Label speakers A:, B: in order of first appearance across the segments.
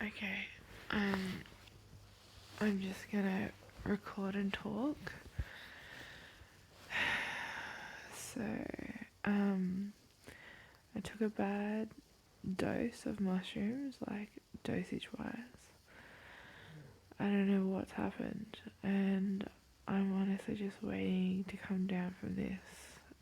A: Okay. Um, I'm just gonna record and talk. So, I took a bad dose of mushrooms, like dosage wise. I don't know what's happened, and I'm honestly just waiting to come down from this,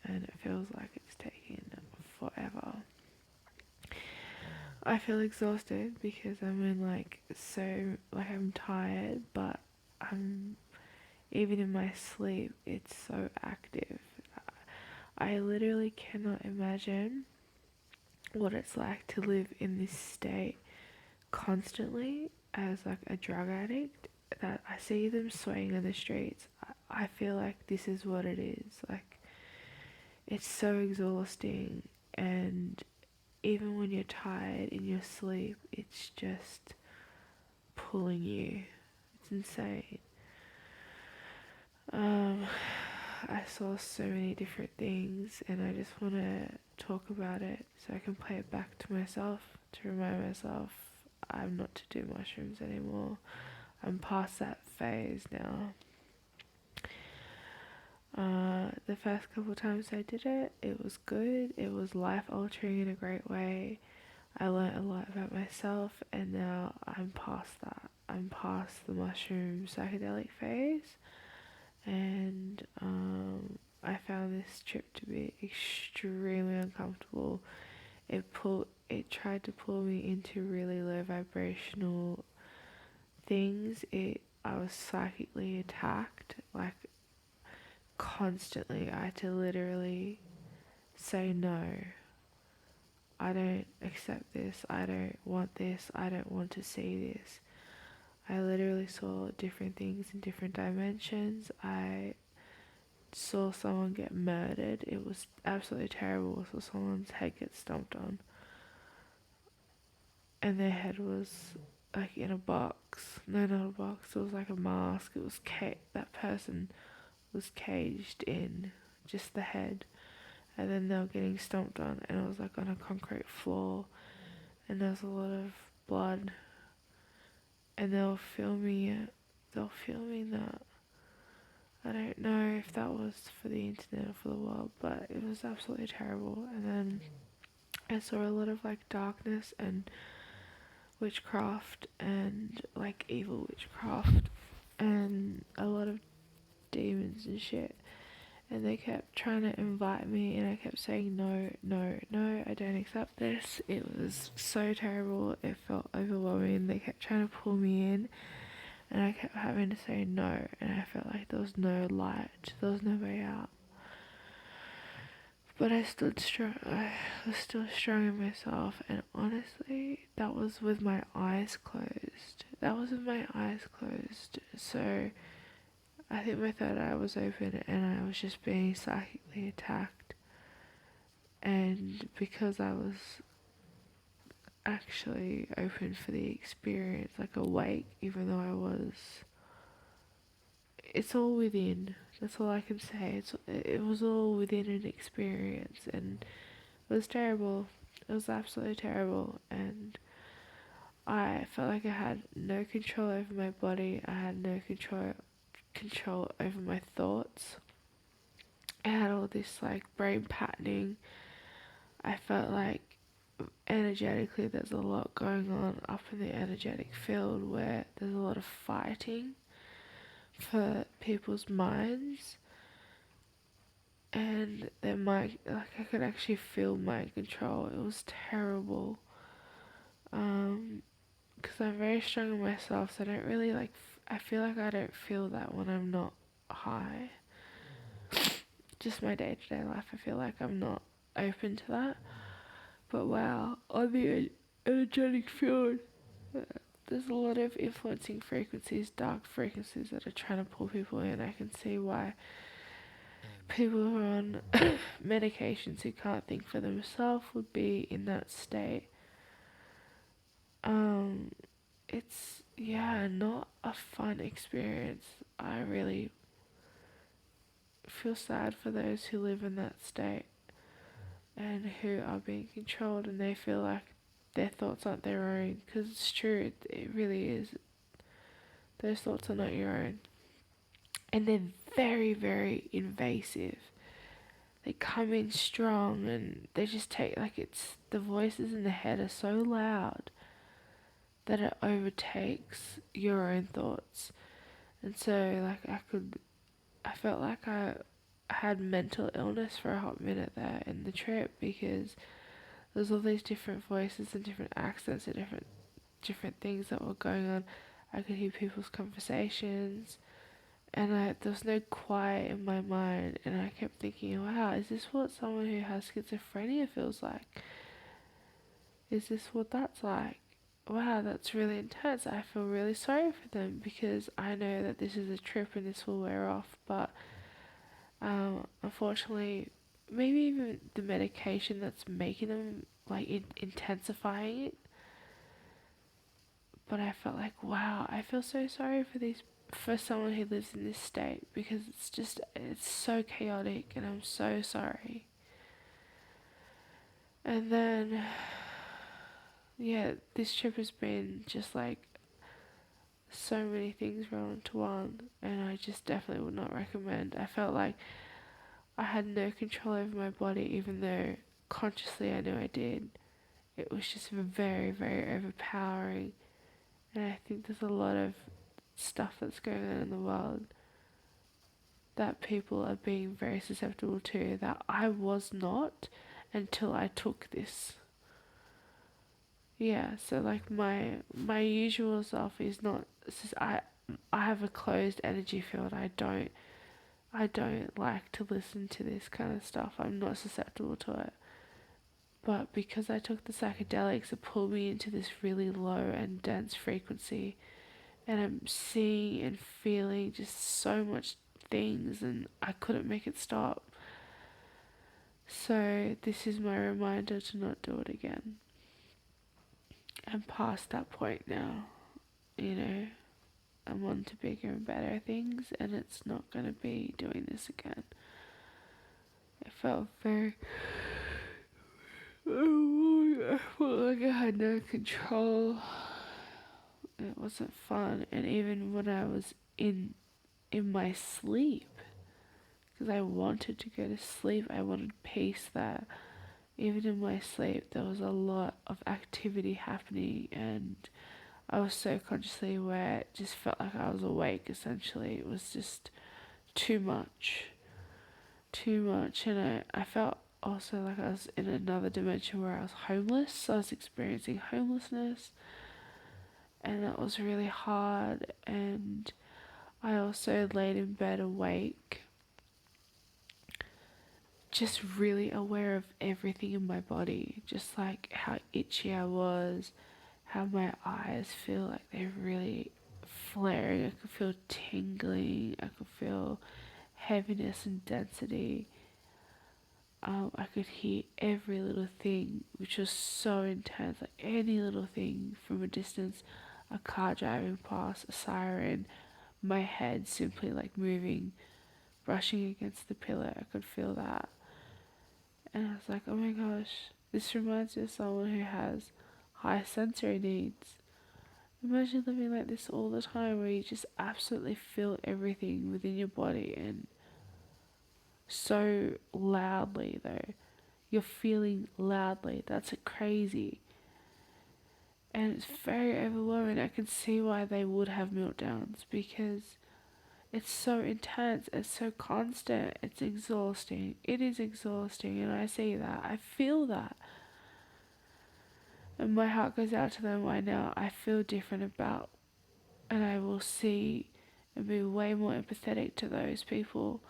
A: and it feels like it's taking forever. I feel exhausted because I'm in I'm tired, but I'm even in my sleep, it's so active. I literally cannot imagine what it's like to live in this state constantly as like a drug addict. That I see them swaying in the streets. I feel like this is what it is. Like, it's so exhausting, and even when you're tired in your sleep, it's just pulling you. It's insane. I saw so many different things, and I just want to talk about it so I can play it back to myself to remind myself I'm not to do mushrooms anymore. I'm past that phase now. The first couple times I did it, it was good. It was life altering in a great way. I learnt a lot about myself, and now I'm past that. I'm past the mushroom psychedelic phase, and I found this trip to be extremely uncomfortable. It tried to pull me into really low vibrational things. I was psychically attacked, like constantly. I had to literally say no. I don't accept this. I don't want this. I don't want to see this. I literally saw different things in different dimensions. I saw someone get murdered. It was absolutely terrible. I saw someone's head get stomped on, and their head was like in a box. No, not a box. It was like a mask. It was that person was caged in just the head, and then they were getting stomped on, and it was like on a concrete floor, and there was a lot of blood, and they were filming it. They were filming that. I don't know if that was for the internet or for the world, but it was absolutely terrible. And then I saw a lot of like darkness and witchcraft and like evil witchcraft and a lot of demons and shit. And they kept trying to invite me, and I kept saying no, no, no, I don't accept this. It was so terrible. It felt overwhelming. They kept trying to pull me in, and I kept having to say no, and I felt like there was no light, there was no way out. But I stood strong. I was still strong in myself, and honestly, that was with my eyes closed. So I think my third eye was open, and I was just being psychically attacked. And because I was actually open for the experience, like awake, even though I was, it's all within. That's all I can say. It was all within an experience, and it was terrible. It was absolutely terrible, and I felt like I had no control over my body. I had no control over my thoughts. I had all this like brain patterning. I felt like energetically there's a lot going on up in the energetic field where there's a lot of fighting for people's minds, and their mind, like I could actually feel mind control. It was terrible. Because I'm very strong in myself, so I don't really like, I feel like I don't feel that when I'm not high. Just my day-to-day life, I feel like I'm not open to that. But wow, on the energetic field, there's a lot of influencing frequencies, dark frequencies that are trying to pull people in. I can see why people who are on medications who can't think for themselves would be in that state. It's, yeah, not a fun experience. I really feel sad for those who live in that state and who are being controlled, and they feel like their thoughts aren't their own, because it's true, it really is. Those thoughts are not your own. And they're very, very invasive. They come in strong and they just take, like, it's the voices in the head are so loud that it overtakes your own thoughts. And so, like, I felt like I had mental illness for a hot minute there in the trip, because there's all these different voices and different accents and different things that were going on. I could hear people's conversations, and there was no quiet in my mind, and I kept thinking, wow, is this what someone who has schizophrenia feels like? Is this what that's like? Wow, that's really intense. I feel really sorry for them, because I know that this is a trip and this will wear off, but unfortunately, maybe even the medication that's making them, like, intensifying it. But I felt like, wow, I feel so sorry for someone who lives in this state, because it's so chaotic, and I'm so sorry. And then, yeah, this trip has been just like so many things rolled into one, and I just definitely would not recommend. I felt like I had no control over my body, even though consciously I knew I did. It was just very, very overpowering, and I think there's a lot of stuff that's going on in the world that people are being very susceptible to that I was not until I took this. Yeah, so like my usual self is not. I have a closed energy field. I don't like to listen to this kind of stuff. I'm not susceptible to it. But because I took the psychedelics, it pulled me into this really low and dense frequency, and I'm seeing and feeling just so much things, and I couldn't make it stop. So this is my reminder to not do it again. I'm past that point now, you know. I'm on to bigger and better things, and it's not going to be doing this again. I felt very... I felt like I had no control. It wasn't fun, and even when I was in my sleep, because I wanted to go to sleep, I wanted peace there. Even in my sleep, there was a lot of activity happening, and I was so consciously aware, it just felt like I was awake, essentially. It was just too much. Too much. And I felt also like I was in another dimension where I was homeless. So I was experiencing homelessness, and that was really hard. And I also laid in bed awake, just really aware of everything in my body, just like how itchy I was, how my eyes feel like they're really flaring. I could feel tingling, I could feel heaviness and density. I could hear every little thing, which was so intense, like any little thing from a distance, a car driving past, a siren, my head simply like moving, brushing against the pillar. I could feel that. And I was like, oh my gosh, this reminds me of someone who has high sensory needs. Imagine living like this all the time, where you just absolutely feel everything within your body, and so loudly though. You're feeling loudly. That's crazy. And it's very overwhelming. I can see why they would have meltdowns, because it's so intense, it's so constant, it's exhausting. It is exhausting, and I see that. I feel that. And my heart goes out to them right now. I feel different about, and I will see and be way more empathetic to those people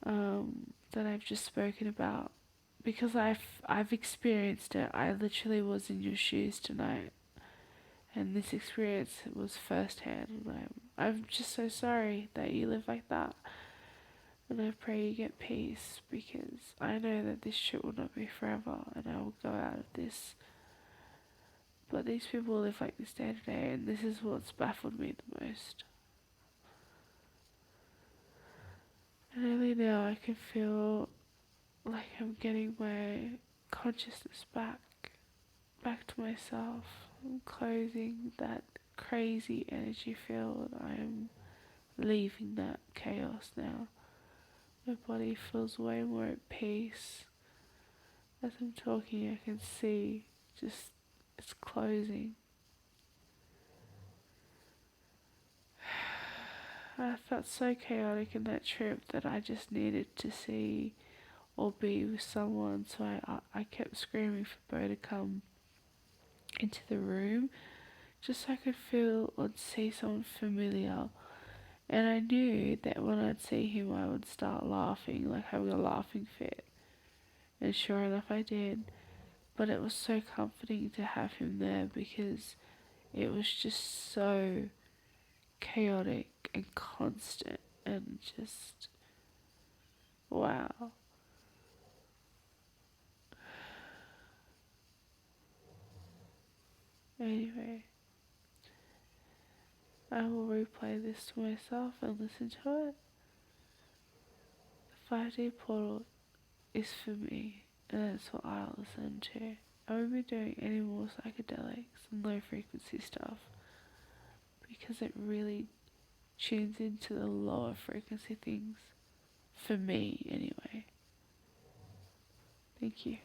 A: that I've just spoken about, because I've experienced it. I literally was in your shoes tonight, and this experience was firsthand, and I'm just so sorry that you live like that, and I pray you get peace, because I know that this shit will not be forever, and I will go out of this. But these people live like this day to day, and this is what's baffled me the most. And only now I can feel like I'm getting my consciousness back back to myself. I'm closing that crazy energy field. I'm leaving that chaos now. My body feels way more at peace. As I'm talking, I can see just it's closing. I felt so chaotic in that trip that I just needed to see or be with someone, so I kept screaming for Bo to come into the room just so I could feel or see someone familiar. And I knew that when I'd see him, I would start laughing, like having a laughing fit. And sure enough, I did. But it was so comforting to have him there because it was just so chaotic and constant and just wow. Anyway, I will replay this to myself and listen to it. The 5D portal is for me, and that's what I'll listen to. I won't be doing any more psychedelics and low frequency stuff because it really tunes into the lower frequency things. For me, anyway. Thank you.